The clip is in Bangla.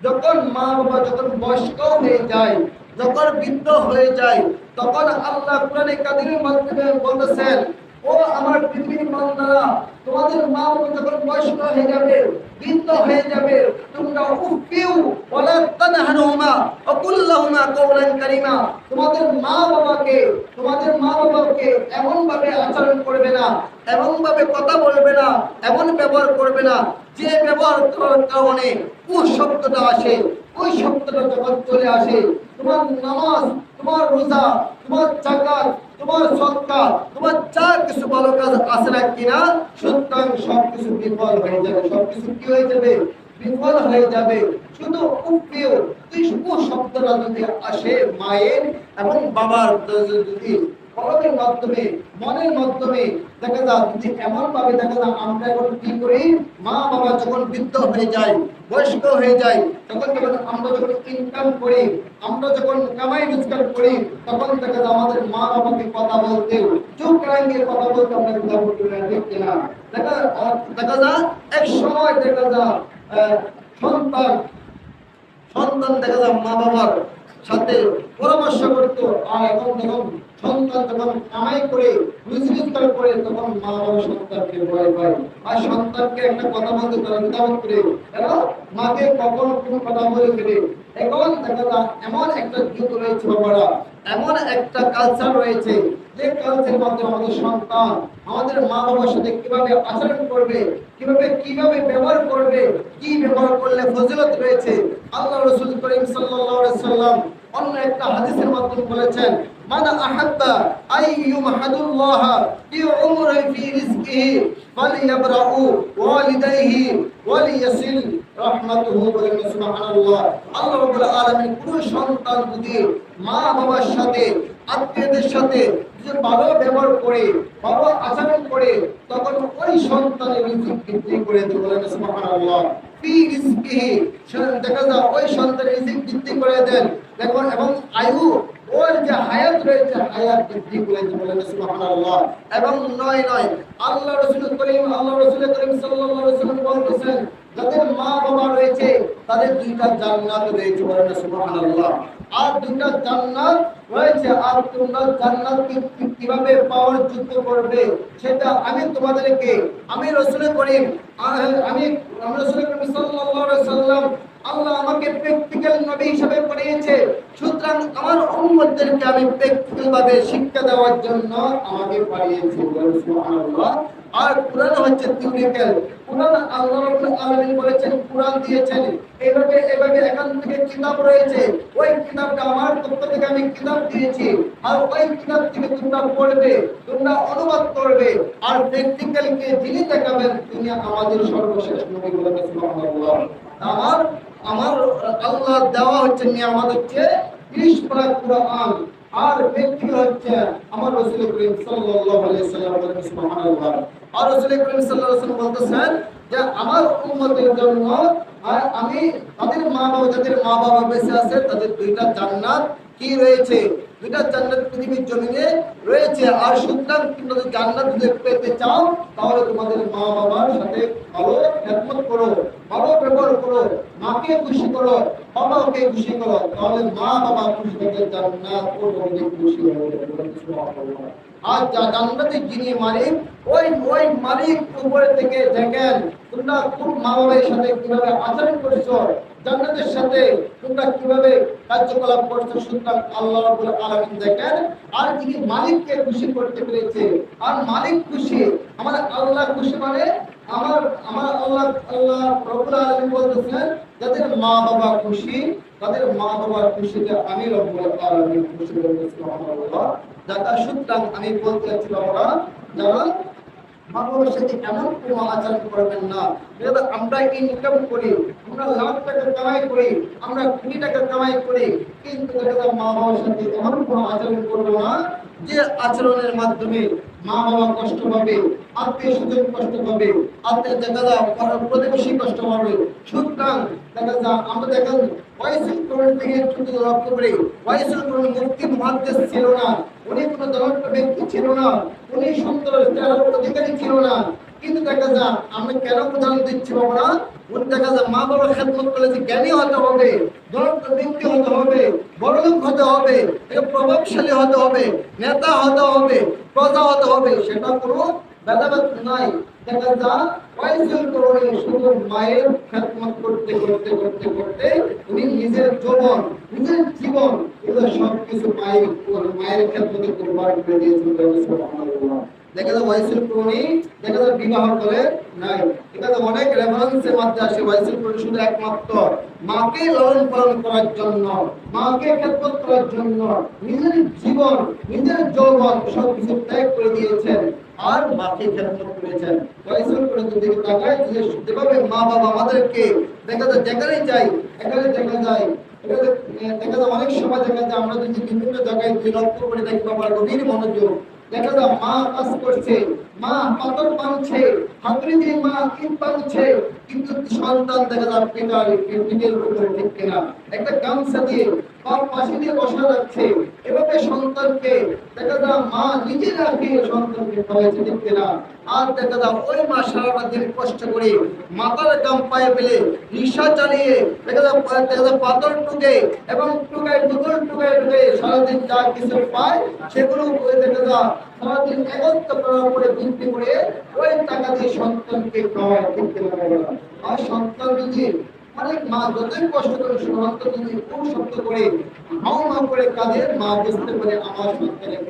যখন মা বাবা যখন বয়স্ক হয়ে যায়, যখন বৃদ্ধ হয়ে যায়, তখন আল্লাহ কোরআনে কারীমের মাধ্যমে বলতেছেন, ও আমার পৃথিবীর বান্দারা, তোমাদের মা বাবা যখন বয়স্ক হয়ে যাবে, বৃদ্ধ হয়ে যাবে, তোমরা উফিউ ওয়ালা তানহারুমা ওয়া কুল্লাহুমা কাওলান কারীমা। তোমাদের মা বাবাকে এমন ভাবে আচরণ করবে না, এমন ভাবে কথা বলবে না, এমন ব্যবহার করবে না যে ব্যবহার করার কারণে ওই শব্দটা আসে। ওই শব্দটা যখন চলে আসে, তোমার নামাজ, তোমার রোজা, তোমার যাকাত, তোমার সদকা, তোমার যা কিছু ভালো কাজ আছে না কিনা, সুতরাং সবকিছু বিফল হয়ে যাবে। সবকিছু কি হয়ে যাবে? বিফল হয়ে যাবে। শুধু উফিউ, তুই শব্দটা যদি আসে মায়ের এবং বাবার যদি কলমের মাধ্যমে, মনের মাধ্যমে, দেখা যায় যদি এমন ভাবে দেখা যায়, আমরা এখন কি করি, মা বাবা যখন বৃদ্ধ হয়ে যায়, বয়স্ক হয়ে যায়, তখন যখন আমরা যখন ইনকাম করি, আমরা যখন কামাই রোজগার করি, তখন দেখা যায় আমাদের মা বাবাকে কথা বলতে, চুপ রাঙ্গের কথা বলতে আমরা কথা বলতে দেখি না। দেখা যায় এক সময় দেখা যায় সন্তান সন্তান দেখা যায় মা বাবার সাথে পরামর্শ করতো, আর এখন যখন সন্তান যখন কামাই করে রুজি রোজগার করে, তখন মা বাবা সন্তানকে ভয় পায়, আর সন্তানকে একটা কথা বলতে তারা দ্বিধাবোধ করে, এরা মাকে কখনো কোনো কথা বলে ফেলে। এখন দেখা যায় এমন একটা যুগ রয়েছে বাবারা, এমন একটা কালচার রয়েছে, যে কালচারের মধ্যে আমাদের সন্তান আমাদের মা বাবার সাথে কিভাবে আচরণ করবে, কিভাবে ব্যবহার করবে, কি ব্যবহার করলে ফজিলত রয়েছে। আল্লাহ রাসূল করিম সাল্লাল্লাহু আলাইহি সাল্লাম অন্য একটা হাদিসের মাধ্যমে বলেছেন, মান আহাব্বা আইয়ুমহাদুল্লাহ ফি উমরি ফি রিজকিহি ফালিয়াবরাউ ওয়ালিদাইহি ওয়ালিয়াসিল রাহমাতুহু বলেন সুবহানাল্লাহ। আল্লাহ রাব্বুল আলামিন কোন সন্তান যদি মা বাবার সাথে, আত্মীয়দের সাথে যে ভালো ব্যবহার করে, ভালো আচরণ করে, তখন ওই সন্তানের রিজিক বৃদ্ধি করে দেন বলেন সুবহানাল্লাহ। ফি রিজকিহি, দেখা যায় ওই সন্তানের রিজিক বৃদ্ধি করে দেন, দেখুন, এবং আয়ু, ওর যে হায়াত রয়েছে, হায়াত বৃদ্ধি করে দেন বলেন সুবহানাল্লাহ। এবং নয় আল্লাহ রাসূল করিম সাল্লাল্লাহু আলাইহি ওয়াসাল্লাম বলেছেন, যাদের মা বাবা রয়েছে তাদের দুইটা জান্নাত রয়েছে বলেন সুবহানাল্লাহ। আর দুইটা জান্নাত রয়েছে, আর তোমরা জান্নাতকে কিভাবে পাওয়ার যুদ্ধ করবে সেটা আমি রাসূল করিম সাল্লাল্লাহু আলাইহি ওয়াসাল্লাম, আল্লাহ আমাকে প্র্যাকটিক্যাল নবী হিসেবে পাঠিয়েছে। সুতরাং আমার উম্মতদেরকে আমি প্র্যাকটিক্যাল ভাবে শিক্ষা দেওয়ার জন্য আমাকে পাঠিয়েছে সুবহানাল্লাহ। আর কোরআন হচ্ছে থিওরিক্যাল। কোরআন আল্লাহ রাব্বুল আলামিন বলেছেন, কোরআন দিয়েছেন এভাবে এখান থেকে কিতাব রয়েছে, ওই কিতাবটা আমার পক্ষ থেকে আমি কিতাব দিয়েছি, আর ওই কিতাব থেকে তোমরা পড়বে, তোমরা অনুবাদ করবে, আর প্র্যাকটিক্যালকে যিনি দেখাবেন তিনি আমাদের সর্বশেষ নবী বলেন সুবহানাল্লাহ। আমার আল্লাহ দেওয়া হচ্ছে নিয়ামত হচ্ছে 30 পারা কুরআন, আর ব্যক্তি হচ্ছে আমার রাসূল করিম সাল্লাল্লাহু আলাইহি ওয়াসাল্লাম বলেন সুবহানাল্লাহ। আর রাসূল করিম সাল্লাল্লাহু আলাইহি ওয়াসাল্লাম বলতেছেন যে আমার উম্মতের জন্য আমি যাদের মা বাবা বেঁচে আছে তাদের দুইটা জান্নাত কি রয়েছে, দুইটা জান্নাত পৃথিবীর জমিনে রয়েছে। আর সুতরাং তোমরা যদি জান্নাত যদি পেতে চাও, তাহলে তোমাদের মা বাবার সাথে ভালো খেদমত করো, ভালো ব্যবহার করো, মাকে খুশি করো, বাবাকে খুশি করো, তাহলে মা বাবা খুশি থেকে জান্নাত অটোমেটিক খুশি হয়ে যাবে সুবহানাল্লাহ। আর জান্নাতের যিনি মালিক, ওই মালিক উপরে থেকে দেখেন তোমরা খুব মা বাবার সাথে কিভাবে আচরণ করেছো, জান্নাতের সাথে তোমরা কিভাবে কার্যকলাপ করছো। সুতরাং আল্লাহ রাব্বুল আলামিন দেখেন, আর যিনি মালিককে খুশি করতে পেরেছে, আর মালিক খুশি, আমার আল্লাহ খুশি, মানে আমার আল্লাহ রাব্বুল আলামিন বলতেছেন যাদের মা বাবা খুশি, তাদের মা বাবার খুশিতে আমি রাব্বুল আলামিন খুশি হয়ে সুবহানাল্লাহ। যারা সুতরাং আমি বলতে চাচ্ছি বাবারা, যারা মা বাবার সাথে এমন কোনো আচরণ করবেন না। আমরা ইনকাম করি, আমরা লাখ টাকা কামাই করি, আমরা কোটি টাকা কামাই করি, কিন্তু মা বাবার সাথে এমন কোনো আচরণ করবো না যে আচরণের মাধ্যমে মা বাবা কষ্ট পাবে, আত্মীয় স্বজন কষ্ট পাবে, প্রতিবেশী কষ্ট পাবে। সুতরাং আমরা দেখেন ওয়াইসুল কোরআন থেকে একটু লক্ষ্য করি, ওয়াইসুল কোরআন মুফতি মুহাদ্দিস ছিল না, উনি কোনো ধনাঢ্য ব্যক্তি ছিল না, উনি সুন্দর চেহারার অধিকারী ছিল না, কিন্তু দেখা যায় আমরা কেন উদাহরণ দিচ্ছি বাবারা, দেখা যায় মা বাবার খেদমত করলে যে জ্ঞানী হতে হবে, ব্যক্তি হতে হবে, বড়লোক হতে হবে, প্রভাবশালী হতে হবে, নেতা হতে হবে, প্রজা হতে হবে, সেটা কোনো ভেদাভেদ নাই। দেখা যায় ওয়াইসুল করণী শুধু মায়ের খেদমত করতে করতে করতে করতে উনি নিজের যৌবন, নিজের জীবন, এগুলো সবকিছু মায়ের খেদমতে কুরবান করে দিয়েছেন। দেখা যায় ওয়াইসুল করণী দেখা যায় বিবাহ করে নাই। এটা তো অনেক রেফারেন্সের মধ্যে আসে। ওয়াইসুল করণী শুধু একমাত্র মাকে লালন পালন করার জন্য, মাকে খেদমত করার জন্য নিজের জীবন, নিজের যৌবন সবকিছু ত্যাগ করে দিয়েছেন আর মাকে খেদমত করেছেন। ওয়াইসুল করণী দিকে তাকায় যে যেভাবে মা বাবা আমাদেরকে দেখা যায় যেখানে যাই এখানে দেখা যায় দেখা যায় অনেক সময় দেখা যায় আমরা যদি বিভিন্ন জায়গায় লক্ষ্য করে দেখি বাবার গভীর মনোযোগ, দেখা যায় মা কাজ করছে, মা পাথর বাঁধছে, হাতুড়ি দিয়ে মা ইট বাঁধছে, কিন্তু সন্তান দেখা যায় পিঠের উপরে ঠিক কিনা একটা গামছা দিয়ে বা পাশে দিয়ে বসা রাখছে। এভাবে সন্তানকে দেখা যায় মা নিজে রাখে সন্তানকে খাওয়াইছে ঠিক কিনা। আর দেখা যায় ওই মা সারাটা দিন কষ্ট করে মাথার গাম পায়ে ফেলে রিক্সা চালিয়ে দেখা যায় পাথর টুকে এবং টুকায় সারাদিন যা কিছু পায় সেগুলো দেখা যায় সারাদিন একত্র করার পরে বিক্রি করে ওই টাকা দিয়ে সন্তানকে খাওয়ায় ঠিক কিনা। আর সন্তান যদি অনেক মা যতই কষ্ট করে সন্তান যদি খুব শক্ত করে হাও করে কাঁদে, মা বুঝতে পারে আমার সন্তানের